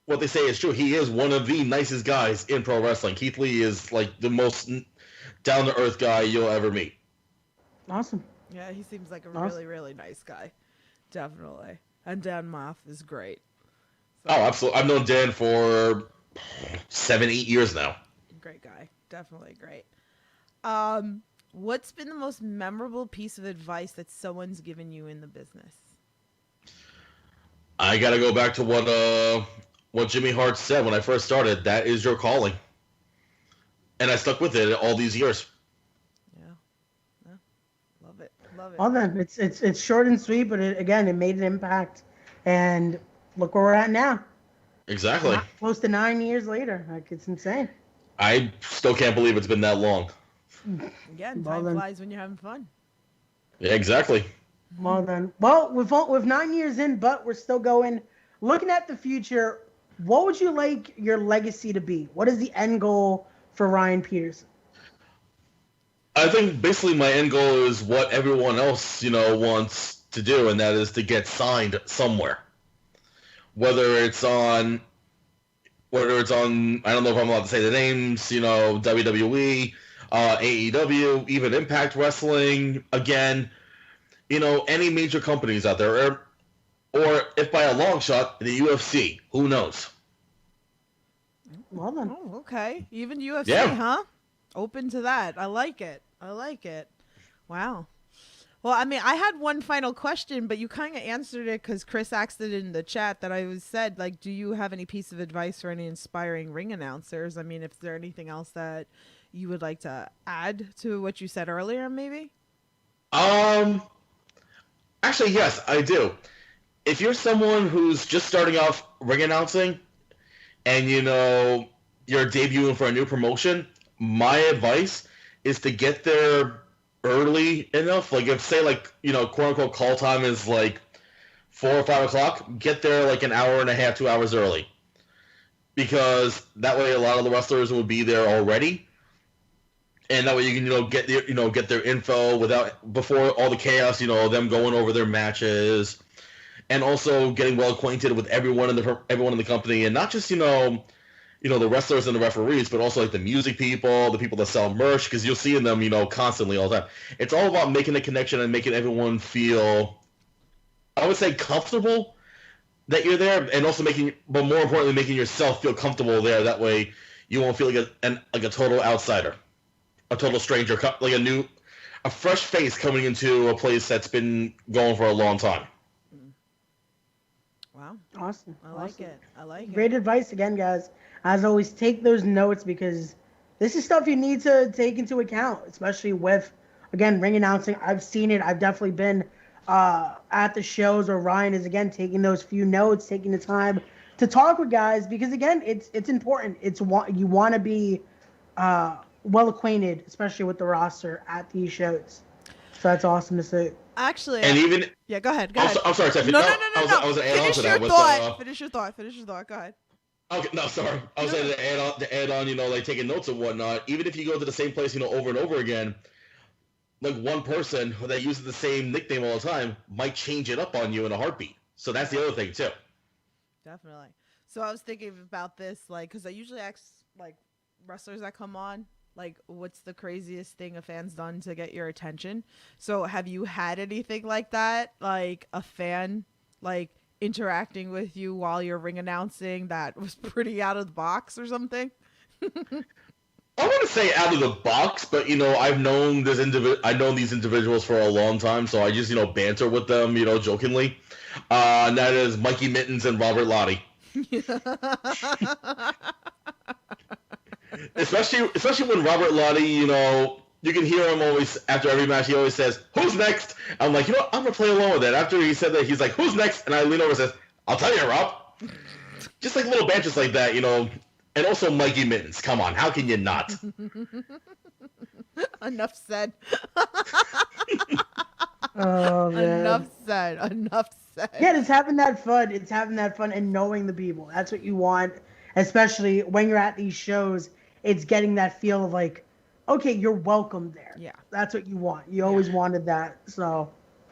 what they say is true. He is one of the nicest guys in pro wrestling. Keith Lee is like the most down-to-earth guy you'll ever meet. Awesome. Yeah, he seems like a Awesome. really, really nice guy. Definitely. And Dan Moff is great. Oh, absolutely. I've known Dan for 7-8 years now. Great guy. Definitely great. What's been the most memorable piece of advice that someone's given you in the business? I got to go back to what Jimmy Hart said when I first started. That is your calling. And I stuck with it all these years. Yeah. Love it. Well then, it's short and sweet, but it made an impact, and look where we're at now. Exactly. Close to 9 years later, like it's insane. I still can't believe it's been that long. Again, Well time then. flies when you're having fun. Yeah, exactly. Well then, with 9 years in, but we're still going. Looking at the future, what would you like your legacy to be? What is the end goal for Ryan Peterson? I think basically my end goal is what everyone else, wants to do, and that is to get signed somewhere. Whether it's on, I don't know if I'm allowed to say the names, WWE, AEW, even Impact Wrestling, again, any major companies out there, or if by a long shot, the UFC, who knows? Well then, Oh, okay. Even UFC, Yeah. huh? Open to that. I like it. Wow. Well, I mean, I had one final question, but you kind of answered it because Chris asked it in the chat that I said, like, do you have any piece of advice for any inspiring ring announcers? I mean, if there anything else that you would like to add to what you said earlier, maybe? Actually, yes, I do. If you're someone who's just starting off ring announcing, and you're debuting for a new promotion, my advice is to get there early enough. Like if say quote unquote call time is like 4 or 5 o'clock, get there like an hour and a half, 2 hours early, because that way a lot of the wrestlers will be there already, and that way you can get their info before all the chaos, them going over their matches, and also getting well acquainted with everyone in the company, and not just the wrestlers and the referees, but also like the music people, the people that sell merch, because you'll see them, constantly all the time. It's all about making a connection and making everyone feel, I would say, comfortable that you're there, and also but more importantly, making yourself feel comfortable there. That way, you won't feel like a total outsider, a total stranger, like a fresh face coming into a place that's been going for a long time. Wow. awesome. I like it. Great advice again, guys. As always, take those notes because this is stuff you need to take into account, especially with, again, ring announcing. I've seen it. I've definitely been at the shows where Ryan is, again, taking those few notes, taking the time to talk with guys because, again, it's important. You want to be well acquainted, especially with the roster at these shows. So that's awesome to see. Actually, And even yeah, go ahead. Go ahead. I'm sorry, Tiffany. No. I was gonna add on Finish to your that with thought. Finish your thought. Go ahead. Okay, no, sorry. I was saying to add on, like taking notes and whatnot. Even if you go to the same place, over and over again, like one person that uses the same nickname all the time might change it up on you in a heartbeat. So that's the other thing too. Definitely. So I was thinking about this, like, because I usually ask like wrestlers that come on, like, what's the craziest thing a fan's done to get your attention? So have you had anything like that, like a fan, like, interacting with you while you're ring announcing that was pretty out of the box or something? I want to say out of the box, but I've known these individuals for a long time, so I just banter with them, jokingly. And that is Mikey Mittens and Robert Lottie. especially when Robert Lottie, you can hear him always after every match. He always says, "Who's next?" I'm like, I'm gonna play along with that. After he said that, he's like, "Who's next?" And I lean over and says, "I'll tell you, Rob." Just like little banters like that, And also Mikey Mittens. Come on, how can you not? Enough said. Oh man. Enough said. Yeah, it's having that fun. It's having that fun and knowing the people. That's what you want, especially when you're at these shows. It's getting that feel of like, okay, you're welcome there. Yeah. That's what you want. You always wanted that. So.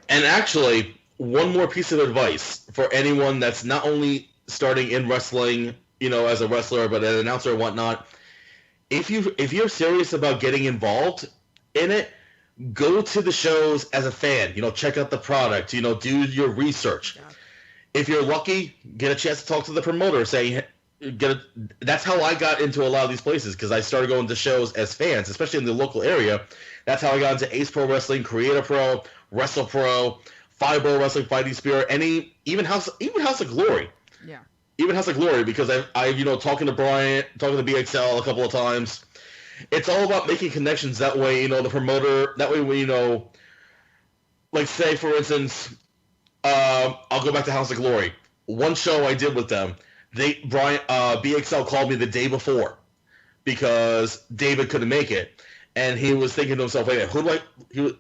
And actually, one more piece of advice for anyone that's not only starting in wrestling, as a wrestler, but an announcer and whatnot. If you're serious about getting involved in it, go to the shows as a fan. Check out the product. Do your research. Yeah. If you're lucky, get a chance to talk to the promoter. That's how I got into a lot of these places, because I started going to shows as fans, especially in the local area. That's how I got into Ace Pro Wrestling, Creator Pro, Wrestle Pro, Fireball Wrestling, Fighting Spirit, even House of Glory. Yeah. Even House of Glory, because I've talking to Brian, talking to BXL a couple of times. It's all about making connections. That way, the promoter. That way, when like say for instance, I'll go back to House of Glory. One show I did with them, BXL called me the day before because David couldn't make it, and he was thinking to himself, "Wait, who do I?"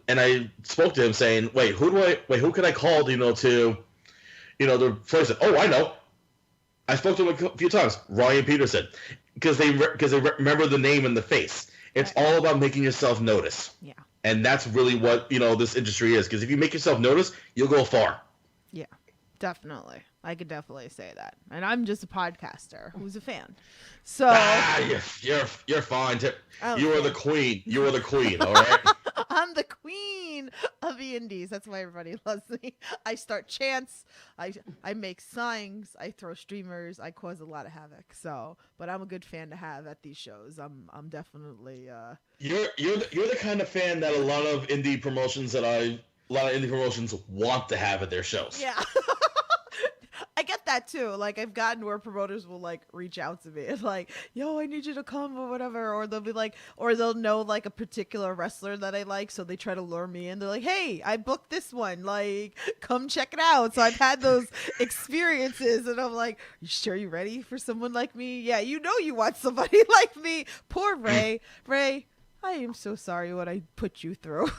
And I spoke to him saying, "Wait, who can I call? To the person? Oh, I know. I spoke to him a few times, Ryan Peterson, because they remember the name and the face. It's all about making yourself notice. Yeah. And that's really what, this industry is. Because if you make yourself notice, you'll go far. Yeah, definitely. I could definitely say that. And I'm just a podcaster who's a fan. So you're fine. You are the queen. You are the queen, all right? I'm the queen of the indies. That's why everybody loves me. I start chants. I make signs. I throw streamers. I cause a lot of havoc. But I'm a good fan to have at these shows. I'm definitely. You're the kind of fan that a lot of indie promotions want to have at their shows. Yeah. I get that too. Like, I've gotten where promoters will like reach out to me and like, "Yo, I need you to come," or whatever, or they'll be like, or they'll know like a particular wrestler that I like, so they try to lure me in. They're like, "Hey, I booked this one, like, come check it out." So I've had those experiences, and I'm like, "You sure you ready for someone like me?" Yeah, you want somebody like me. Poor Ray. Ray, I am so sorry what I put you through.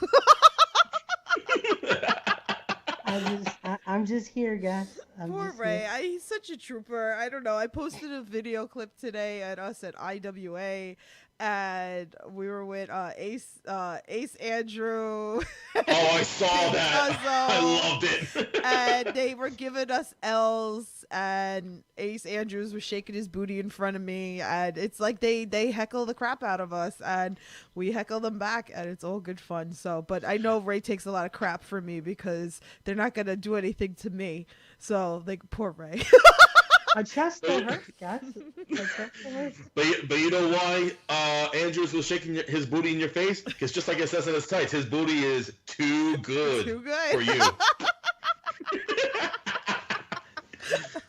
I'm just here, guys. Poor Ray. He's such a trooper. I don't know. I posted a video clip today at us at IWA, and we were with Ace Andrew. Oh, I saw that. I loved it. And they were giving us L's, and Ace Andrews was shaking his booty in front of me, and it's like they heckle the crap out of us, and we heckle them back, and it's all good fun. So, but I know Ray takes a lot of crap from me because they're not gonna do anything to me. So, like, poor Ray. My chest still hurts, guys. But you know why Andrews was shaking his booty in your face? Because just like it says in his tights, his booty is too good for you.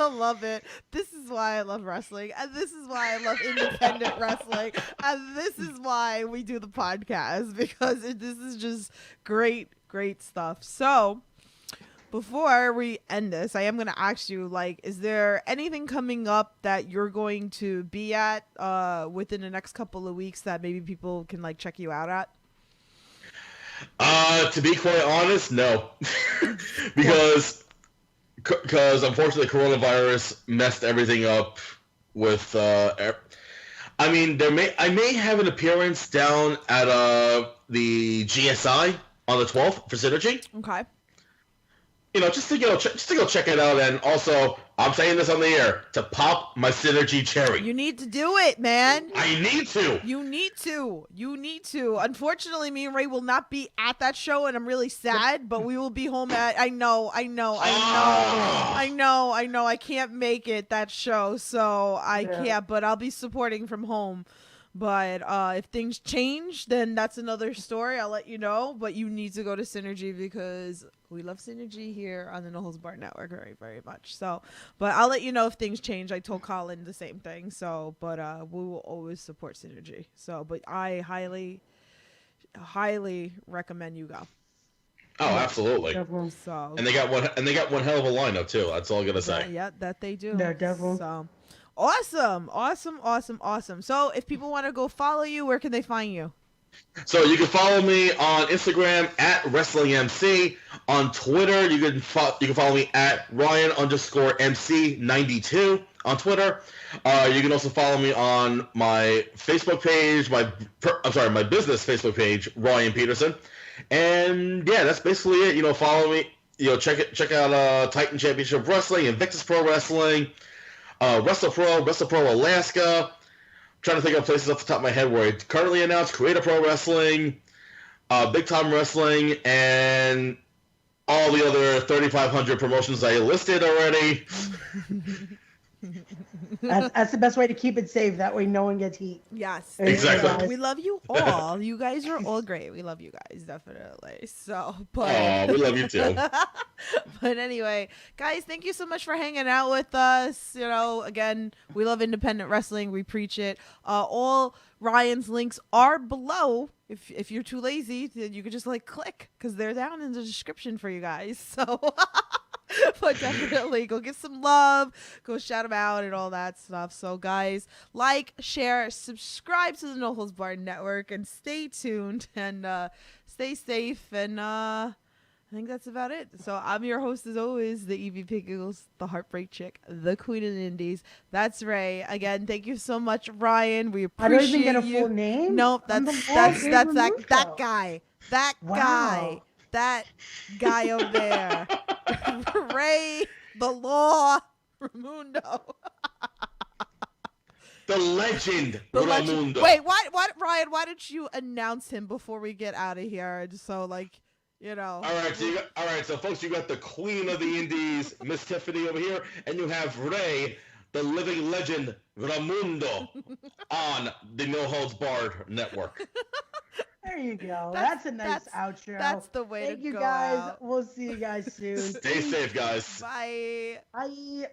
I love it. This is why I love wrestling, and this is why I love independent wrestling, and this is why we do the podcast, because this is just great stuff. So, before we end this, I am going to ask you, like, is there anything coming up that you're going to be at within the next couple of weeks that maybe people can, like, check you out at? To be quite honest, no, because unfortunately coronavirus messed everything up with. I mean, I may have an appearance down at the GSI on the 12th for Synergy. Okay. Just to go check it out, and also I'm saying this on the air to pop my Synergy cherry. You need to do it, man. I need to. You need to. You need to. Unfortunately, me and Ray will not be at that show, and I'm really sad. But we will be home at. I know. I can't make it that show, so I can't. But I'll be supporting from home. But if things change, then that's another story. I'll let you know. But you need to go to Synergy because we love Synergy here on the No Holds Barred Network very, very much. So, but I'll let you know if things change. I told Colin the same thing. So, but we will always support Synergy. So, but I highly, highly recommend you go. Oh, absolutely. So, and they got one hell of a lineup too. That's all I'm gonna say. Yeah, that they do. Yeah, definitely. So. Awesome. So if people want to go follow you, where can they find you? So you can follow me on Instagram at WrestlingMC. On Twitter, you can follow me at Ryan_MC92 on Twitter. You can also follow me on my Facebook page, my business Facebook page, Ryan Peterson. And yeah, that's basically it. Follow me. Check out Titan Championship Wrestling, Invictus Pro Wrestling. WrestlePro Alaska. I'm trying to think of places off the top of my head where I currently announced Creator Pro Wrestling, Big Time Wrestling, and all the other 3,500 promotions I listed already. That's the best way to keep it safe. That way no one gets heat. Yes. Exactly. We love you all. You guys are all great. We love you guys, definitely. So, but... Oh, we love you too. But anyway, guys, thank you so much for hanging out with us. Again, we love independent wrestling. We preach it. All Ryan's links are below. If you're too lazy, then you could just click because they're down in the description for you guys. So... But definitely go give some love, go shout them out and all that stuff. So guys, share, subscribe to the No Holds Barred Network, and stay tuned and stay safe. And I think that's about it. So I'm your host as always, the Evie Pickles, the Heartbreak Chick, the Queen of the Indies. That's Ray. Again, thank you so much, Ryan. We appreciate you. I don't even get a full name. Nope, that's that guy. That guy. That guy over there. Ray the Law Ramundo. The legend Ramundo. Wait, what Ryan, why didn't you announce him before we get out of here? Just so All right, so folks, you got the Queen of the Indies, Miss Tiffany over here, and you have Ray, the living legend Ramundo, on the No Holds Barred Network. There you go. That's a nice outro. That's the way Thank to you go guys. out. We'll see you guys soon. Stay safe, guys. Bye. Bye.